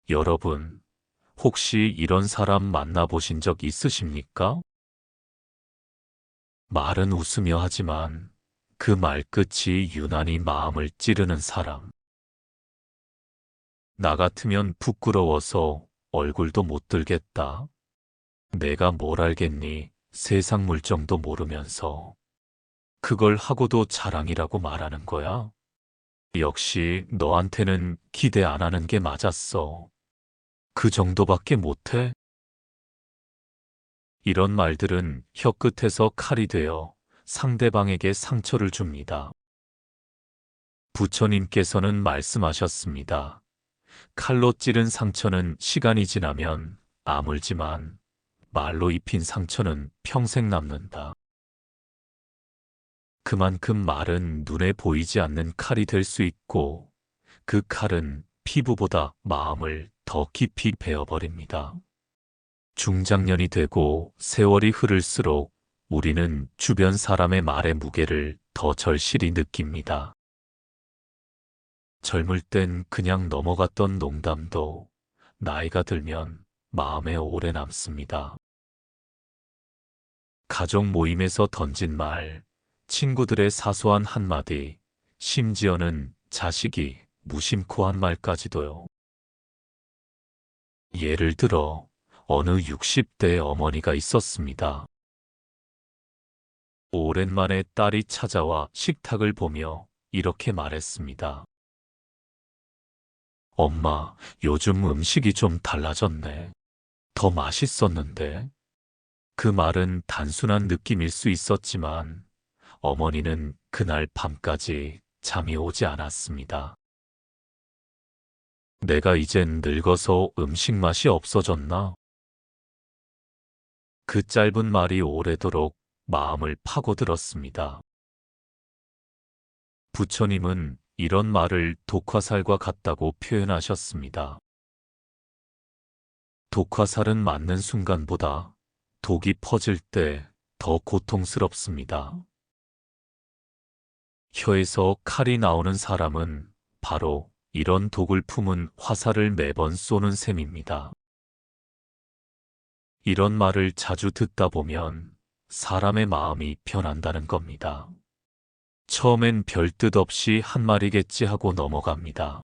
여러분, 혹시 이런 사람 만나보신 적 있으십니까? 말은 웃으며 하지만 그 말끝이 유난히 마음을 찌르는 사람. 나 같으면 부끄러워서 얼굴도 못 들겠다. 내가 뭘 알겠니? 세상 물정도 모르면서. 그걸 하고도 자랑이라고 말하는 거야? 역시 너한테는 기대 안 하는 게 맞았어. 그 정도밖에 못해? 이런 말들은 혀끝에서 칼이 되어 상대방에게 상처를 줍니다. 부처님께서는 말씀하셨습니다. 칼로 찌른 상처는 시간이 지나면 아물지만 말로 입힌 상처는 평생 남는다. 그만큼 말은 눈에 보이지 않는 칼이 될 수 있고 그 칼은 피부보다 마음을 더 깊이 베어버립니다. 중장년이 되고 세월이 흐를수록 우리는 주변 사람의 말의 무게를 더 절실히 느낍니다. 젊을 땐 그냥 넘어갔던 농담도 나이가 들면 마음에 오래 남습니다. 가족 모임에서 던진 말, 친구들의 사소한 한마디, 심지어는 자식이 무심코 한 말까지도요. 예를 들어 어느 60대 어머니가 있었습니다. 오랜만에 딸이 찾아와 식탁을 보며 이렇게 말했습니다. 엄마, 요즘 음식이 좀 달라졌네. 더 맛있었는데. 그 말은 단순한 느낌일 수 있었지만 어머니는 그날 밤까지 잠이 오지 않았습니다. 내가 이젠 늙어서 음식 맛이 없어졌나? 그 짧은 말이 오래도록 마음을 파고들었습니다. 부처님은 이런 말을 독화살과 같다고 표현하셨습니다. 독화살은 맞는 순간보다 독이 퍼질 때 더 고통스럽습니다. 혀에서 칼이 나오는 사람은 바로 이런 독을 품은 화살을 매번 쏘는 셈입니다. 이런 말을 자주 듣다 보면 사람의 마음이 변한다는 겁니다. 처음엔 별 뜻 없이 한 말이겠지 하고 넘어갑니다.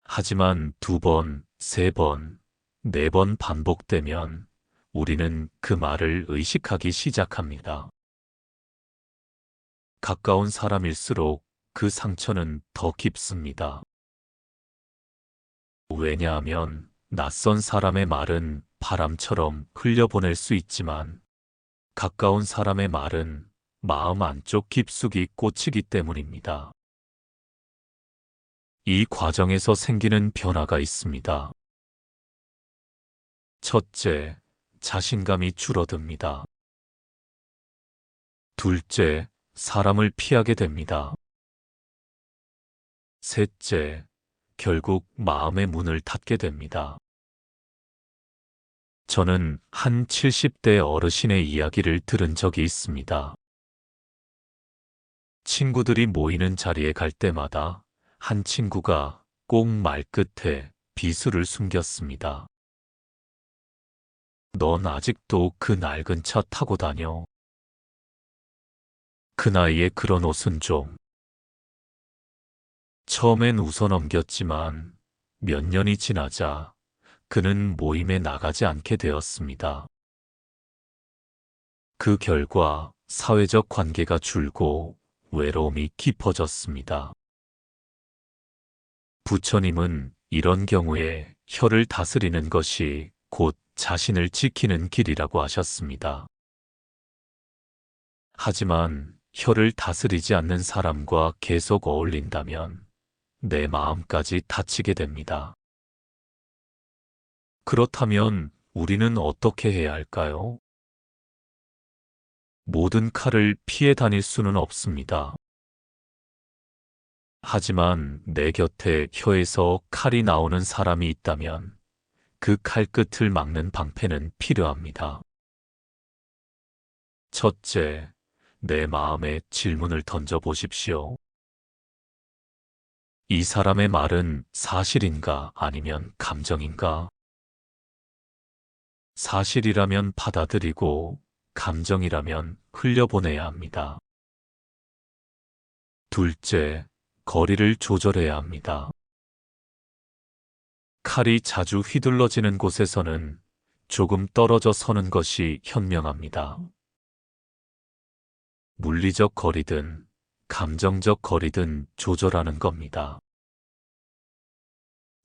하지만 두 번, 세 번, 네 번 반복되면 우리는 그 말을 의식하기 시작합니다. 가까운 사람일수록 그 상처는 더 깊습니다. 왜냐하면 낯선 사람의 말은 바람처럼 흘려보낼 수 있지만 가까운 사람의 말은 마음 안쪽 깊숙이 꽂히기 때문입니다. 이 과정에서 생기는 변화가 있습니다. 첫째, 자신감이 줄어듭니다. 둘째, 사람을 피하게 됩니다. 셋째, 결국 마음의 문을 닫게 됩니다. 저는 한 70대 어르신의 이야기를 들은 적이 있습니다. 친구들이 모이는 자리에 갈 때마다 한 친구가 꼭 말끝에 비수를 숨겼습니다. 넌 아직도 그 낡은 차 타고 다녀. 그 나이에 그런 옷은 좀. 처음엔 웃어 넘겼지만 몇 년이 지나자 그는 모임에 나가지 않게 되었습니다. 그 결과 사회적 관계가 줄고 외로움이 깊어졌습니다. 부처님은 이런 경우에 혀를 다스리는 것이 곧 자신을 지키는 길이라고 하셨습니다. 하지만 혀를 다스리지 않는 사람과 계속 어울린다면 내 마음까지 다치게 됩니다. 그렇다면 우리는 어떻게 해야 할까요? 모든 칼을 피해 다닐 수는 없습니다. 하지만 내 곁에 혀에서 칼이 나오는 사람이 있다면 그 칼끝을 막는 방패는 필요합니다. 첫째, 내 마음에 질문을 던져 보십시오. 이 사람의 말은 사실인가 아니면 감정인가? 사실이라면 받아들이고 감정이라면 흘려보내야 합니다. 둘째, 거리를 조절해야 합니다. 칼이 자주 휘둘러지는 곳에서는 조금 떨어져 서는 것이 현명합니다. 물리적 거리든 감정적 거리든 조절하는 겁니다.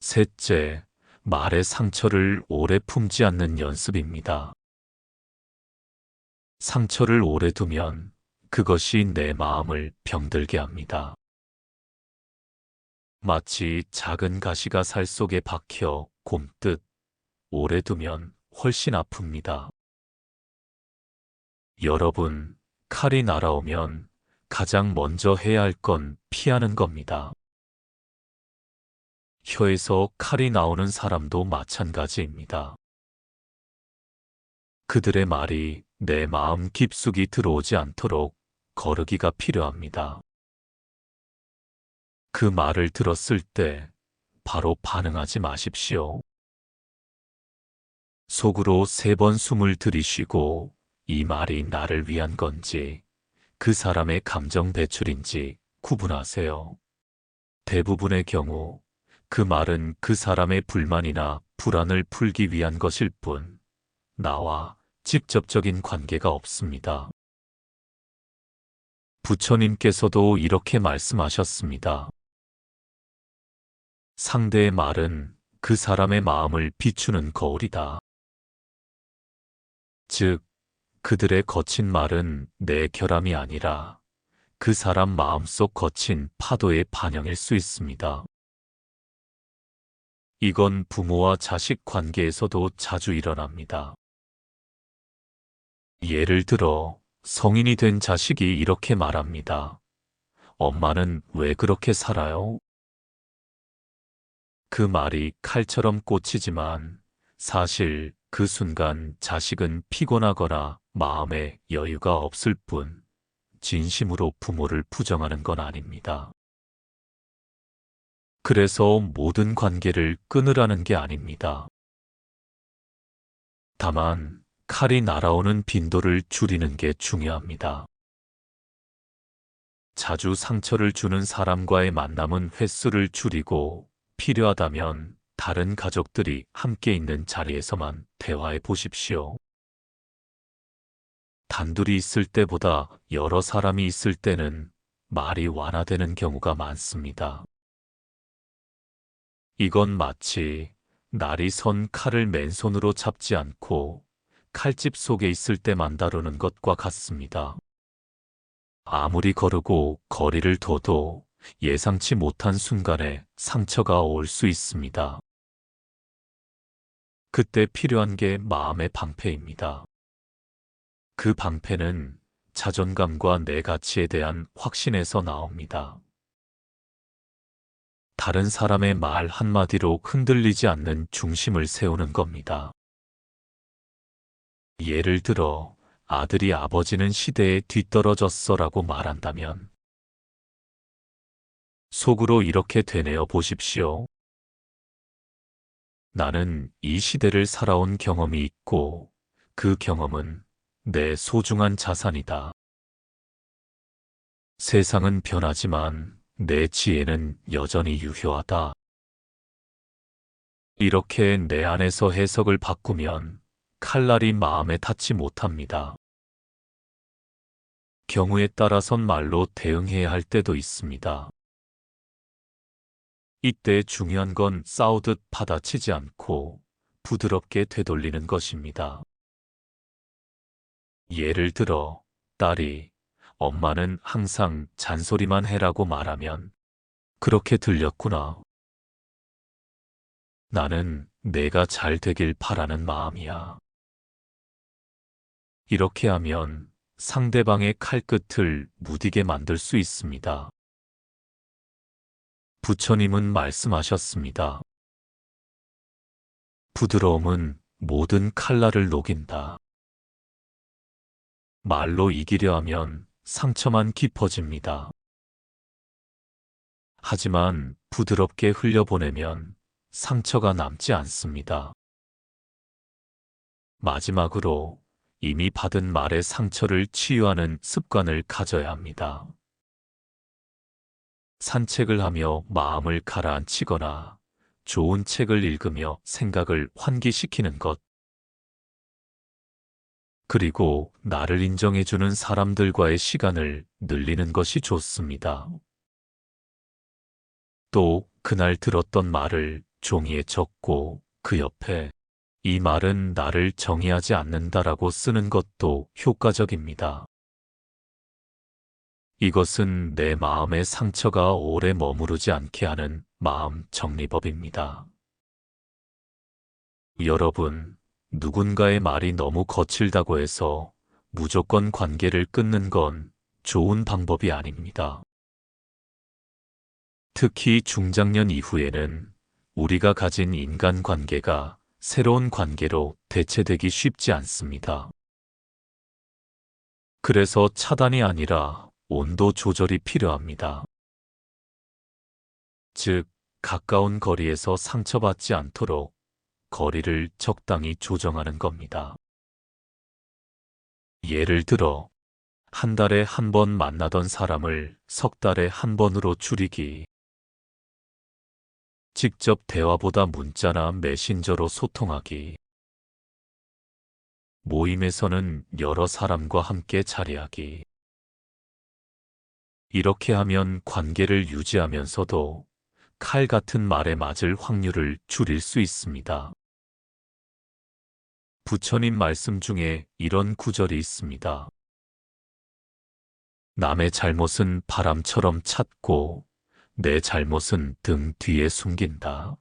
셋째, 말의 상처를 오래 품지 않는 연습입니다. 상처를 오래 두면 그것이 내 마음을 병들게 합니다. 마치 작은 가시가 살 속에 박혀 굼듯 오래 두면 훨씬 아픕니다. 여러분, 칼이 날아오면 가장 먼저 해야 할 건 피하는 겁니다. 혀에서 칼이 나오는 사람도 마찬가지입니다. 그들의 말이 내 마음 깊숙이 들어오지 않도록 거르기가 필요합니다. 그 말을 들었을 때 바로 반응하지 마십시오. 속으로 3번 숨을 들이쉬고 이 말이 나를 위한 건지 그 사람의 감정 배출인지 구분하세요. 대부분의 경우 그 말은 그 사람의 불만이나 불안을 풀기 위한 것일 뿐 나와 직접적인 관계가 없습니다. 부처님께서도 이렇게 말씀하셨습니다. 상대의 말은 그 사람의 마음을 비추는 거울이다. 즉, 그들의 거친 말은 내 결함이 아니라 그 사람 마음속 거친 파도의 반영일 수 있습니다. 이건 부모와 자식 관계에서도 자주 일어납니다. 예를 들어, 성인이 된 자식이 이렇게 말합니다. 엄마는 왜 그렇게 살아요? 그 말이 칼처럼 꽂히지만 사실 그 순간 자식은 피곤하거나 마음에 여유가 없을 뿐 진심으로 부모를 부정하는 건 아닙니다. 그래서 모든 관계를 끊으라는 게 아닙니다. 다만 칼이 날아오는 빈도를 줄이는 게 중요합니다. 자주 상처를 주는 사람과의 만남은 횟수를 줄이고 필요하다면 다른 가족들이 함께 있는 자리에서만 대화해 보십시오. 단둘이 있을 때보다 여러 사람이 있을 때는 말이 완화되는 경우가 많습니다. 이건 마치 날이 선 칼을 맨손으로 잡지 않고 칼집 속에 있을 때만 다루는 것과 같습니다. 아무리 거르고 거리를 둬도 예상치 못한 순간에 상처가 올 수 있습니다. 그때 필요한 게 마음의 방패입니다. 그 방패는 자존감과 내 가치에 대한 확신에서 나옵니다. 다른 사람의 말 한마디로 흔들리지 않는 중심을 세우는 겁니다. 예를 들어, 아들이 아버지는 시대에 뒤떨어졌어라고 말한다면 속으로 이렇게 되뇌어 보십시오. 나는 이 시대를 살아온 경험이 있고 그 경험은 내 소중한 자산이다. 세상은 변하지만 내 지혜는 여전히 유효하다. 이렇게 내 안에서 해석을 바꾸면 칼날이 마음에 닿지 못합니다. 경우에 따라선 말로 대응해야 할 때도 있습니다. 이때 중요한 건 싸우듯 받아치지 않고 부드럽게 되돌리는 것입니다. 예를 들어, 딸이 엄마는 항상 잔소리만 해라고 말하면 그렇게 들렸구나. 나는 내가 잘 되길 바라는 마음이야. 이렇게 하면 상대방의 칼끝을 무디게 만들 수 있습니다. 부처님은 말씀하셨습니다. 부드러움은 모든 칼날을 녹인다. 말로 이기려 하면 상처만 깊어집니다. 하지만 부드럽게 흘려보내면 상처가 남지 않습니다. 마지막으로 이미 받은 말의 상처를 치유하는 습관을 가져야 합니다. 산책을 하며 마음을 가라앉히거나 좋은 책을 읽으며 생각을 환기시키는 것. 그리고 나를 인정해주는 사람들과의 시간을 늘리는 것이 좋습니다. 또 그날 들었던 말을 종이에 적고 그 옆에 이 말은 나를 정의하지 않는다라고 쓰는 것도 효과적입니다. 이것은 내 마음의 상처가 오래 머무르지 않게 하는 마음 정리법입니다. 여러분, 누군가의 말이 너무 거칠다고 해서 무조건 관계를 끊는 건 좋은 방법이 아닙니다. 특히 중장년 이후에는 우리가 가진 인간관계가 새로운 관계로 대체되기 쉽지 않습니다. 그래서 차단이 아니라 온도 조절이 필요합니다. 즉, 가까운 거리에서 상처받지 않도록 거리를 적당히 조정하는 겁니다. 예를 들어, 한 달에 한 번 만나던 사람을 석 달에 한 번으로 줄이기. 직접 대화보다 문자나 메신저로 소통하기. 모임에서는 여러 사람과 함께 자리하기. 이렇게 하면 관계를 유지하면서도 칼 같은 말에 맞을 확률을 줄일 수 있습니다. 부처님 말씀 중에 이런 구절이 있습니다. 남의 잘못은 바람처럼 찾고 내 잘못은 등 뒤에 숨긴다.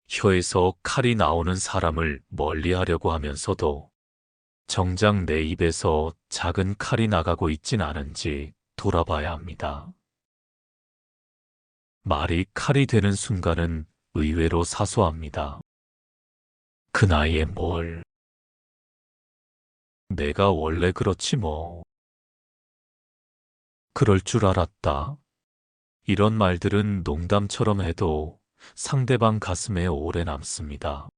혀에서 칼이 나오는 사람을 멀리하려고 하면서도 정작 내 입에서 작은 칼이 나가고 있진 않은지 돌아봐야 합니다. 말이 칼이 되는 순간은 의외로 사소합니다. 그 나이에 뭘. 내가 원래 그렇지 뭐. 그럴 줄 알았다. 이런 말들은 농담처럼 해도 상대방 가슴에 오래 남습니다.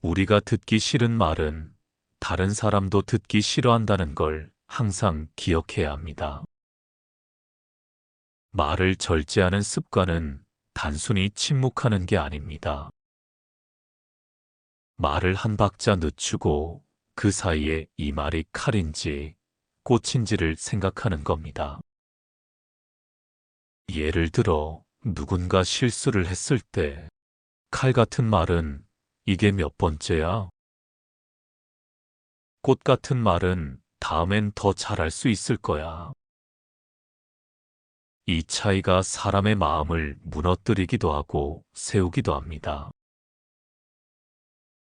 우리가 듣기 싫은 말은 다른 사람도 듣기 싫어한다는 걸 항상 기억해야 합니다. 말을 절제하는 습관은 단순히 침묵하는 게 아닙니다. 말을 한 박자 늦추고 그 사이에 이 말이 칼인지 꽃인지를 생각하는 겁니다. 예를 들어 누군가 실수를 했을 때 칼 같은 말은 이게 몇 번째야? 꽃 같은 말은 다음엔 더 잘할 수 있을 거야. 이 차이가 사람의 마음을 무너뜨리기도 하고 세우기도 합니다.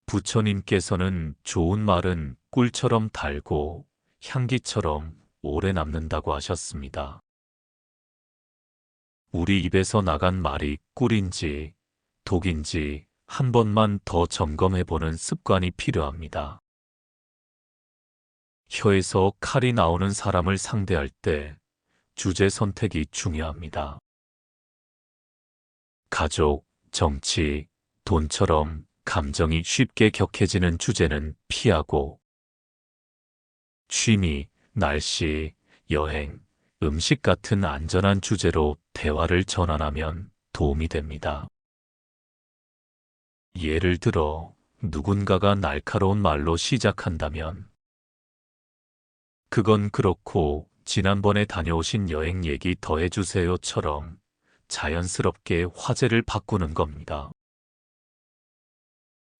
부처님께서는 좋은 말은 꿀처럼 달고 향기처럼 오래 남는다고 하셨습니다. 우리 입에서 나간 말이 꿀인지 독인지 한 번만 더 점검해보는 습관이 필요합니다. 혀에서 칼이 나오는 사람을 상대할 때 주제 선택이 중요합니다. 가족, 정치, 돈처럼 감정이 쉽게 격해지는 주제는 피하고 취미, 날씨, 여행, 음식 같은 안전한 주제로 대화를 전환하면 도움이 됩니다. 예를 들어 누군가가 날카로운 말로 시작한다면 그건 그렇고 지난번에 다녀오신 여행 얘기 더 해주세요처럼 자연스럽게 화제를 바꾸는 겁니다.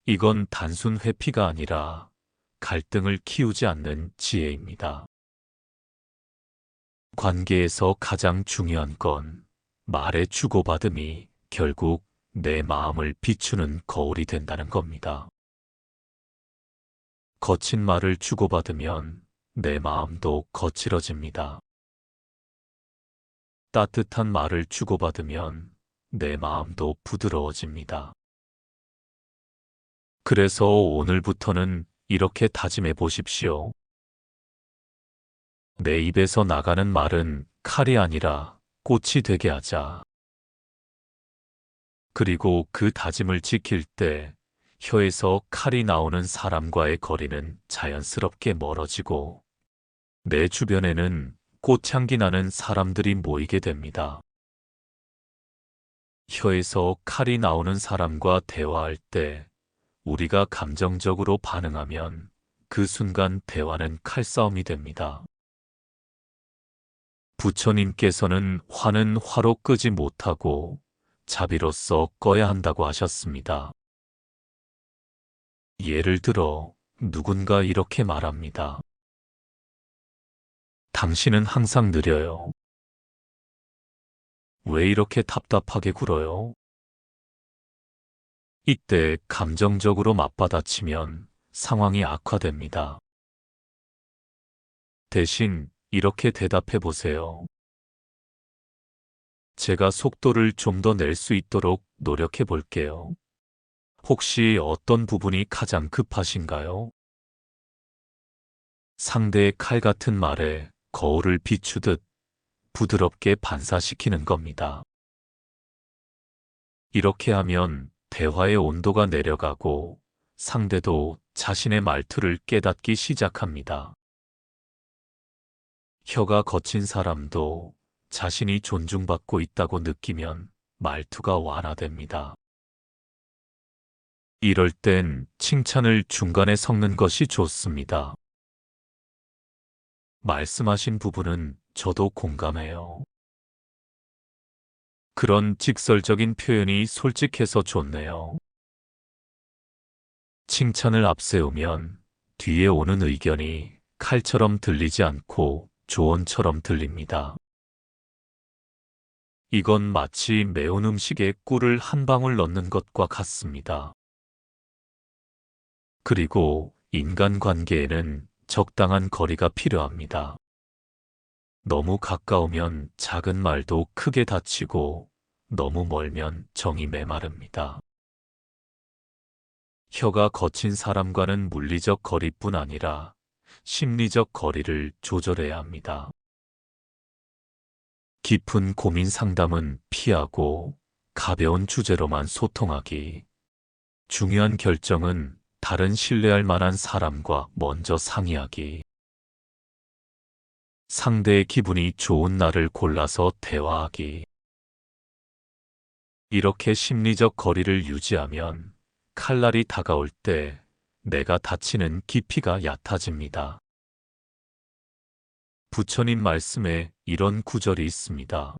이건 단순 회피가 아니라 갈등을 키우지 않는 지혜입니다. 관계에서 가장 중요한 건 말의 주고받음이 결국 내 마음을 비추는 거울이 된다는 겁니다. 거친 말을 주고받으면 내 마음도 거칠어집니다. 따뜻한 말을 주고받으면 내 마음도 부드러워집니다. 그래서 오늘부터는 이렇게 다짐해 보십시오. 내 입에서 나가는 말은 칼이 아니라 꽃이 되게 하자. 그리고 그 다짐을 지킬 때 혀에서 칼이 나오는 사람과의 거리는 자연스럽게 멀어지고 내 주변에는 꽃향기 나는 사람들이 모이게 됩니다. 혀에서 칼이 나오는 사람과 대화할 때 우리가 감정적으로 반응하면 그 순간 대화는 칼싸움이 됩니다. 부처님께서는 화는 화로 끄지 못하고 자비로써 꺼야 한다고 하셨습니다. 예를 들어 누군가 이렇게 말합니다. 당신은 항상 느려요. 왜 이렇게 답답하게 굴어요? 이때 감정적으로 맞받아치면 상황이 악화됩니다. 대신 이렇게 대답해 보세요. 제가 속도를 좀 더 낼 수 있도록 노력해 볼게요. 혹시 어떤 부분이 가장 급하신가요? 상대의 칼 같은 말에 거울을 비추듯 부드럽게 반사시키는 겁니다. 이렇게 하면 대화의 온도가 내려가고 상대도 자신의 말투를 깨닫기 시작합니다. 혀가 거친 사람도 자신이 존중받고 있다고 느끼면 말투가 완화됩니다. 이럴 땐 칭찬을 중간에 섞는 것이 좋습니다. 말씀하신 부분은 저도 공감해요. 그런 직설적인 표현이 솔직해서 좋네요. 칭찬을 앞세우면 뒤에 오는 의견이 칼처럼 들리지 않고 조언처럼 들립니다. 이건 마치 매운 음식에 꿀을 한 방울 넣는 것과 같습니다. 그리고 인간관계에는 적당한 거리가 필요합니다. 너무 가까우면 작은 말도 크게 다치고 너무 멀면 정이 메마릅니다. 혀가 거친 사람과는 물리적 거리뿐 아니라 심리적 거리를 조절해야 합니다. 깊은 고민 상담은 피하고 가벼운 주제로만 소통하기. 중요한 결정은 다른 신뢰할 만한 사람과 먼저 상의하기. 상대의 기분이 좋은 날을 골라서 대화하기. 이렇게 심리적 거리를 유지하면 칼날이 다가올 때 내가 다치는 깊이가 얕아집니다. 부처님 말씀에 이런 구절이 있습니다.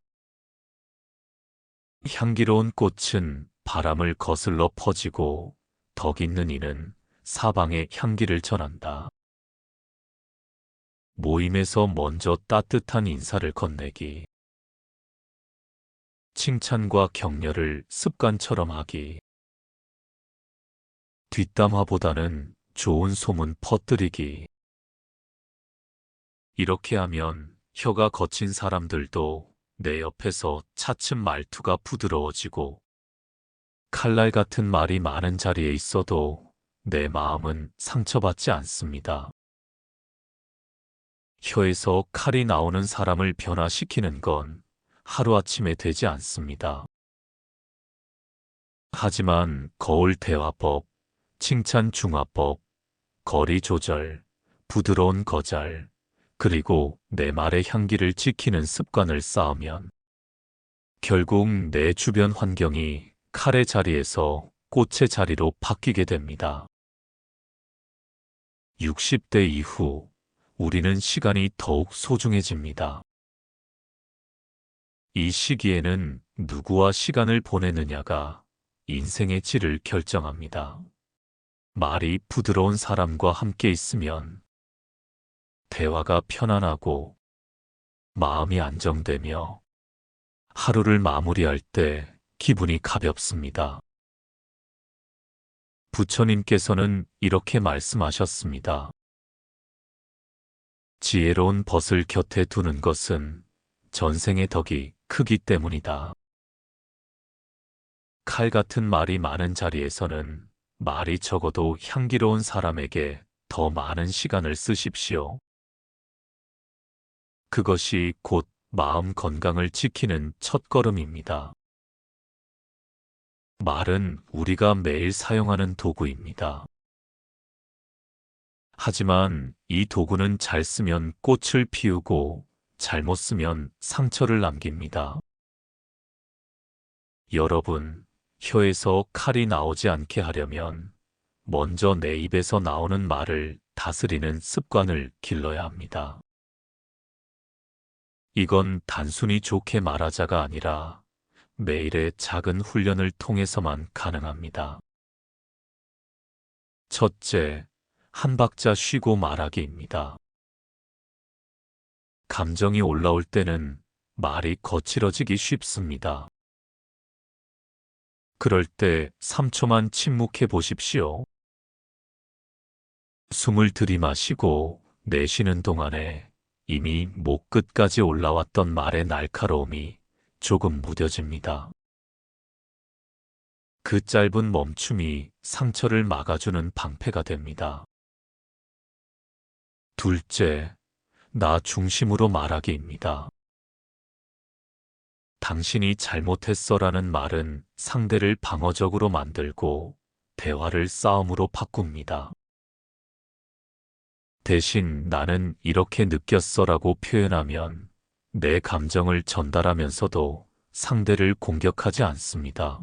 향기로운 꽃은 바람을 거슬러 퍼지고 덕 있는 이는 사방에 향기를 전한다. 모임에서 먼저 따뜻한 인사를 건네기. 칭찬과 격려를 습관처럼 하기. 뒷담화보다는 좋은 소문 퍼뜨리기. 이렇게 하면 혀가 거친 사람들도 내 옆에서 차츰 말투가 부드러워지고 칼날 같은 말이 많은 자리에 있어도 내 마음은 상처받지 않습니다. 혀에서 칼이 나오는 사람을 변화시키는 건 하루아침에 되지 않습니다. 하지만 거울 대화법, 칭찬 중화법, 거리 조절, 부드러운 거절, 그리고 내 말의 향기를 지키는 습관을 쌓으면 결국 내 주변 환경이 칼의 자리에서 꽃의 자리로 바뀌게 됩니다. 60대 이후 우리는 시간이 더욱 소중해집니다. 이 시기에는 누구와 시간을 보내느냐가 인생의 질을 결정합니다. 말이 부드러운 사람과 함께 있으면 대화가 편안하고 마음이 안정되며 하루를 마무리할 때 기분이 가볍습니다. 부처님께서는 이렇게 말씀하셨습니다. 지혜로운 벗을 곁에 두는 것은 전생의 덕이 크기 때문이다. 칼 같은 말이 많은 자리에서는 말이 적어도 향기로운 사람에게 더 많은 시간을 쓰십시오. 그것이 곧 마음 건강을 지키는 첫걸음입니다. 말은 우리가 매일 사용하는 도구입니다. 하지만 이 도구는 잘 쓰면 꽃을 피우고 잘못 쓰면 상처를 남깁니다. 여러분, 혀에서 칼이 나오지 않게 하려면 먼저 내 입에서 나오는 말을 다스리는 습관을 길러야 합니다. 이건 단순히 좋게 말하자가 아니라 매일의 작은 훈련을 통해서만 가능합니다. 첫째, 한 박자 쉬고 말하기입니다. 감정이 올라올 때는 말이 거칠어지기 쉽습니다. 그럴 때 3초만 침묵해 보십시오. 숨을 들이마시고 내쉬는 동안에 이미 목 끝까지 올라왔던 말의 날카로움이 조금 무뎌집니다. 그 짧은 멈춤이 상처를 막아주는 방패가 됩니다. 둘째, 나 중심으로 말하기입니다. 당신이 잘못했어라는 말은 상대를 방어적으로 만들고 대화를 싸움으로 바꿉니다. 대신 나는 이렇게 느꼈어라고 표현하면 내 감정을 전달하면서도 상대를 공격하지 않습니다.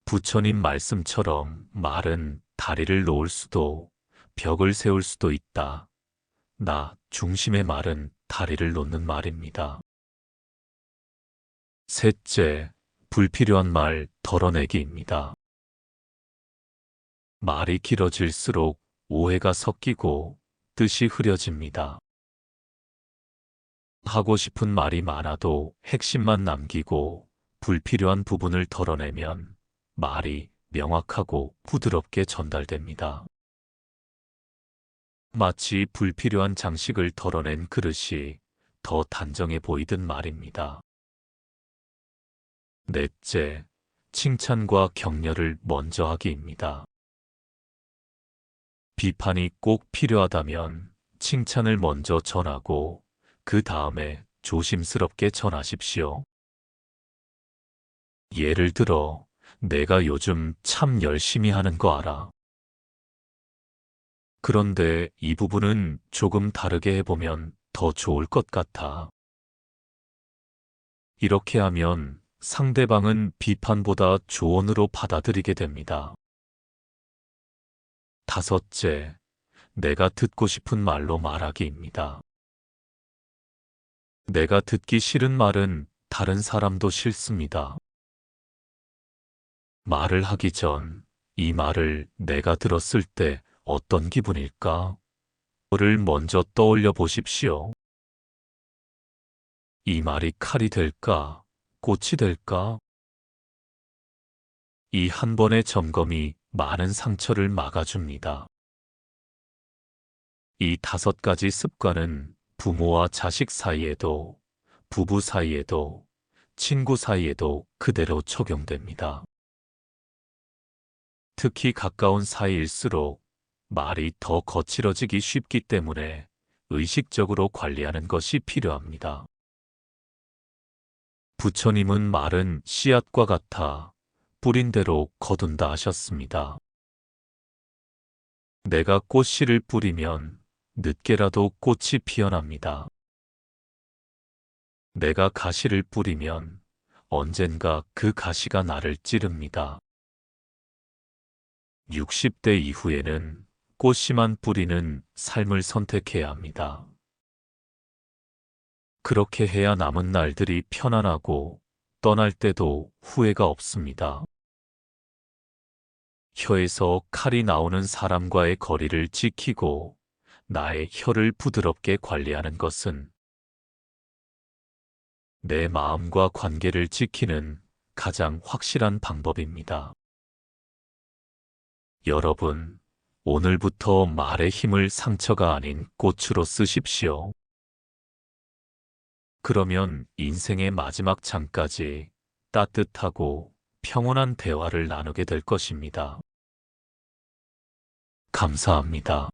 부처님 말씀처럼 말은 다리를 놓을 수도 벽을 세울 수도 있다. 나 중심의 말은 다리를 놓는 말입니다. 셋째, 불필요한 말 덜어내기입니다. 말이 길어질수록 오해가 섞이고 뜻이 흐려집니다. 하고 싶은 말이 많아도 핵심만 남기고 불필요한 부분을 덜어내면 말이 명확하고 부드럽게 전달됩니다. 마치 불필요한 장식을 덜어낸 그릇이 더 단정해 보이듯 말입니다. 넷째, 칭찬과 격려를 먼저 하기입니다. 비판이 꼭 필요하다면 칭찬을 먼저 전하고 그 다음에 조심스럽게 전하십시오. 예를 들어, 내가 요즘 참 열심히 하는 거 알아. 그런데 이 부분은 조금 다르게 해보면 더 좋을 것 같아. 이렇게 하면 상대방은 비판보다 조언으로 받아들이게 됩니다. 다섯째, 내가 듣고 싶은 말로 말하기입니다. 내가 듣기 싫은 말은 다른 사람도 싫습니다. 말을 하기 전 이 말을 내가 들었을 때 어떤 기분일까? 를 먼저 떠올려 보십시오. 이 말이 칼이 될까? 꽃이 될까? 이 한 번의 점검이 많은 상처를 막아줍니다. 이 5가지 습관은 부모와 자식 사이에도, 부부 사이에도, 친구 사이에도 그대로 적용됩니다. 특히 가까운 사이일수록 말이 더 거칠어지기 쉽기 때문에 의식적으로 관리하는 것이 필요합니다. 부처님은 말은 씨앗과 같아 뿌린 대로 거둔다 하셨습니다. 내가 꽃씨를 뿌리면 늦게라도 꽃이 피어납니다. 내가 가시를 뿌리면 언젠가 그 가시가 나를 찌릅니다. 60대 이후에는 꽃씨만 뿌리는 삶을 선택해야 합니다. 그렇게 해야 남은 날들이 편안하고 떠날 때도 후회가 없습니다. 혀에서 칼이 나오는 사람과의 거리를 지키고 나의 혀를 부드럽게 관리하는 것은 내 마음과 관계를 지키는 가장 확실한 방법입니다. 여러분, 오늘부터 말의 힘을 상처가 아닌 꽃으로 쓰십시오. 그러면 인생의 마지막 장까지 따뜻하고 평온한 대화를 나누게 될 것입니다. 감사합니다.